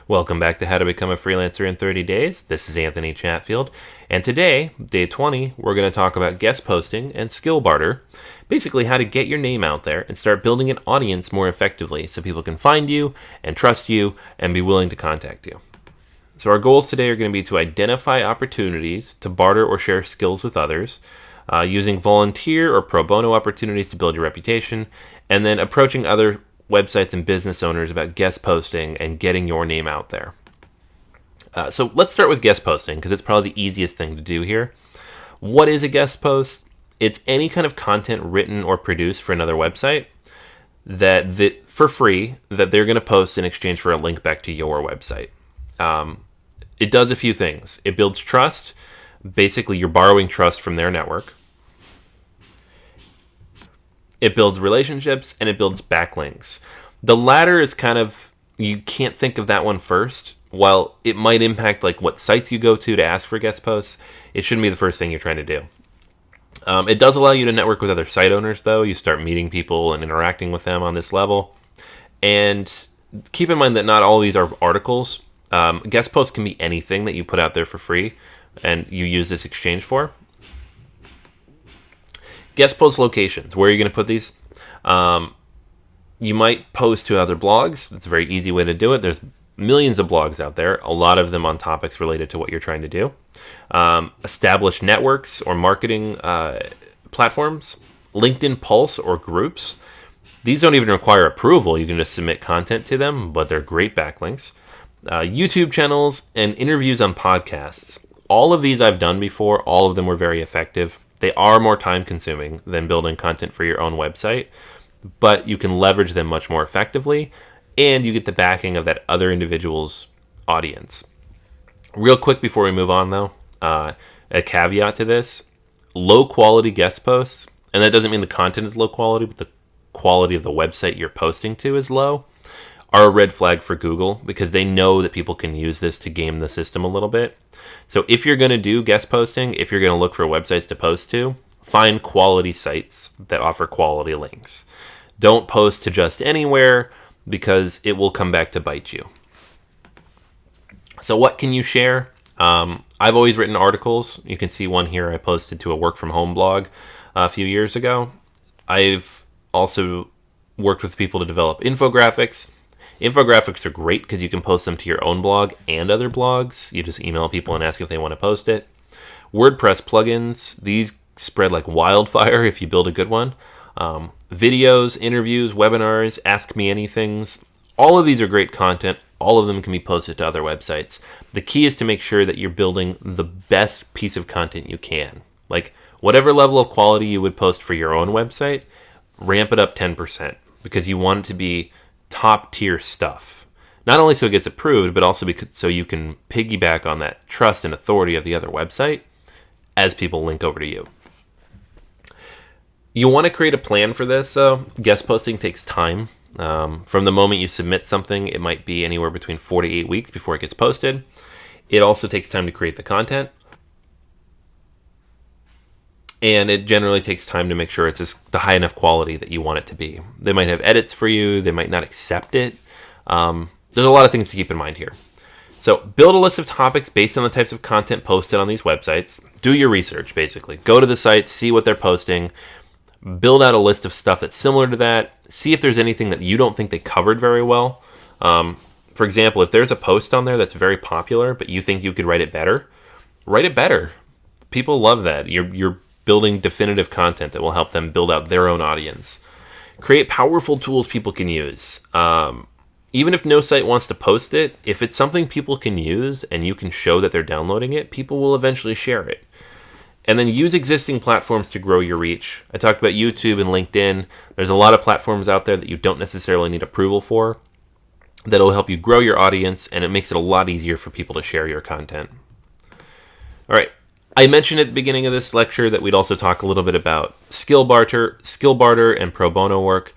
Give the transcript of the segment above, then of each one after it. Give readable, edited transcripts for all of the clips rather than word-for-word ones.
Welcome back to How to Become a Freelancer in 30 Days. This is Anthony Chatfield. And today, day 20, we're going to talk about guest posting and skill barter. Basically, how to get your name out there and start building an audience more effectively so people can find you and trust you and be willing to contact you. So our goals today are going to be to identify opportunities to barter or share skills with others, using volunteer or pro bono opportunities to build your reputation, and then approaching other websites and business owners about guest posting and getting your name out there. So let's start with guest posting because it's probably the easiest thing to do here. What is a guest post? It's any kind of content written or produced for another website that for free that they're going to post in exchange for a link back to your website. It does a few things. It builds trust. Basically, you're borrowing trust from their network. It builds relationships, and it builds backlinks. The latter is kind of, you can't think of that one first. While it might impact like what sites you go to ask for guest posts, it shouldn't be the first thing you're trying to do. It does allow you to network with other site owners, though. You start meeting people and interacting with them on this level. And keep in mind that not all of these are articles. Guest posts can be anything that you put out there for free and you use this exchange for. Guest post locations. Where are you going to put these? You might post to other blogs. It's a very easy way to do it. There's millions of blogs out there, a lot of them on topics related to what you're trying to do. Established networks or marketing platforms. LinkedIn Pulse or groups. These don't even require approval. You can just submit content to them, but they're great backlinks. YouTube channels and interviews on podcasts. All of these I've done before. All of them were very effective. They are more time consuming than building content for your own website, but you can leverage them much more effectively, and you get the backing of that other individual's audience. Real quick before we move on, though, a caveat to this: low quality guest posts, and that doesn't mean the content is low quality, but the quality of the website you're posting to is low, are a red flag for Google because they know that people can use this to game the system a little bit. So if you're going to do guest posting, if you're going to look for websites to post to, find quality sites that offer quality links. Don't post to just anywhere because it will come back to bite you. So what can you share? I've always written articles. You can see one here I posted to a work from home blog a few years ago. I've also worked with people to develop infographics. Infographics are great because you can post them to your own blog and other blogs. You just email people and ask if they want to post it. WordPress plugins, these spread like wildfire if you build a good one. Videos, interviews, webinars, ask me anythings. All of these are great content. All of them can be posted to other websites. The key is to make sure that you're building the best piece of content you can. Like whatever level of quality you would post for your own website, ramp it up 10% because you want it to be top tier stuff. Not only so it gets approved, but also so you can piggyback on that trust and authority of the other website as people link over to you. You want to create a plan for this, though. Guest posting takes time. From the moment you submit something, it might be anywhere between 4 to 8 weeks before it gets posted. It also takes time to create the content. And it generally takes time to make sure it's the high enough quality that you want it to be. They might have edits for you. They might not accept it. There's a lot of things to keep in mind here. So build a list of topics based on the types of content posted on these websites. Do your research, basically. Go to the site, see what they're posting. Build out a list of stuff that's similar to that. See if there's anything that you don't think they covered very well. For example, if there's a post on there that's very popular, but you think you could write it better, write it better. People love that. You're building definitive content that will help them build out their own audience. Create powerful tools people can use. Even if no site wants to post it, if it's something people can use and you can show that they're downloading it, people will eventually share it. And then use existing platforms to grow your reach. I talked about YouTube and LinkedIn. There's a lot of platforms out there that you don't necessarily need approval for that'll help you grow your audience, and it makes it a lot easier for people to share your content. All right. I mentioned at the beginning of this lecture that we'd also talk a little bit about skill barter, and pro bono work.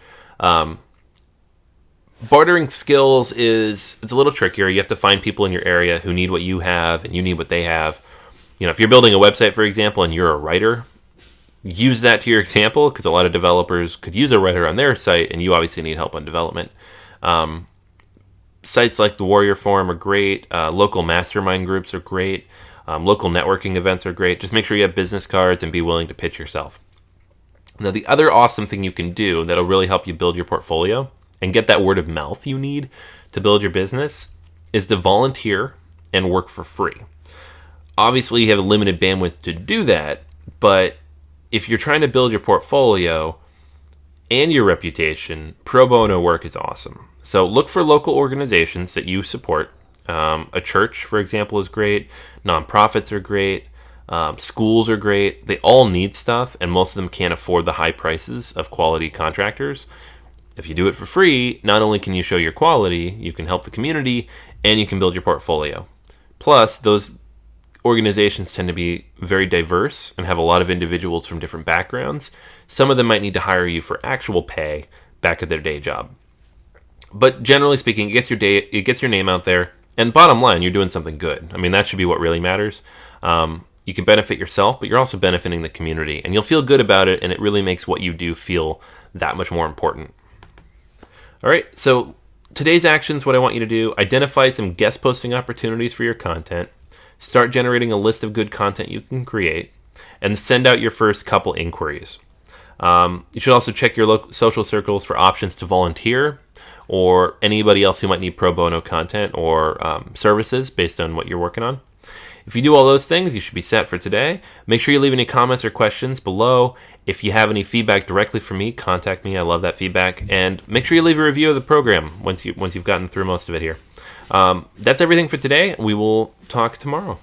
Bartering skills it's a little trickier. You have to find people in your area who need what you have and you need what they have. You know, if you're building a website, for example, and you're a writer, use that to your example because a lot of developers could use a writer on their site and you obviously need help on development. sites like the Warrior Forum are great. Local mastermind groups are great. Local networking events are great. Just make sure you have business cards and be willing to pitch yourself. Now, the other awesome thing you can do that'll really help you build your portfolio and get that word of mouth you need to build your business is to volunteer and work for free. Obviously, you have a limited bandwidth to do that, but if you're trying to build your portfolio and your reputation, pro bono work is awesome. So look for local organizations that you support. A church, for example, is great. Nonprofits are great. Schools are great. They all need stuff, and most of them can't afford the high prices of quality contractors. If you do it for free, not only can you show your quality, you can help the community, and you can build your portfolio. Plus, those organizations tend to be very diverse and have a lot of individuals from different backgrounds. Some of them might need to hire you for actual pay back at their day job. But generally speaking, it gets your name out there, and bottom line, you're doing something good. I mean, that should be what really matters. You can benefit yourself, but you're also benefiting the community, and you'll feel good about it, and it really makes what you do feel that much more important. All right, so today's actions, what I want you to do, identify some guest posting opportunities for your content, start generating a list of good content you can create, and send out your first couple inquiries. You should also check your local social circles for options to volunteer or anybody else who might need pro bono content or services based on what you're working on. If you do all those things, you should be set for today. Make sure you leave any comments or questions below. If you have any feedback directly from me, contact me. I love that feedback. And make sure you leave a review of the program once you've gotten through most of it here. That's everything for today. We will talk tomorrow.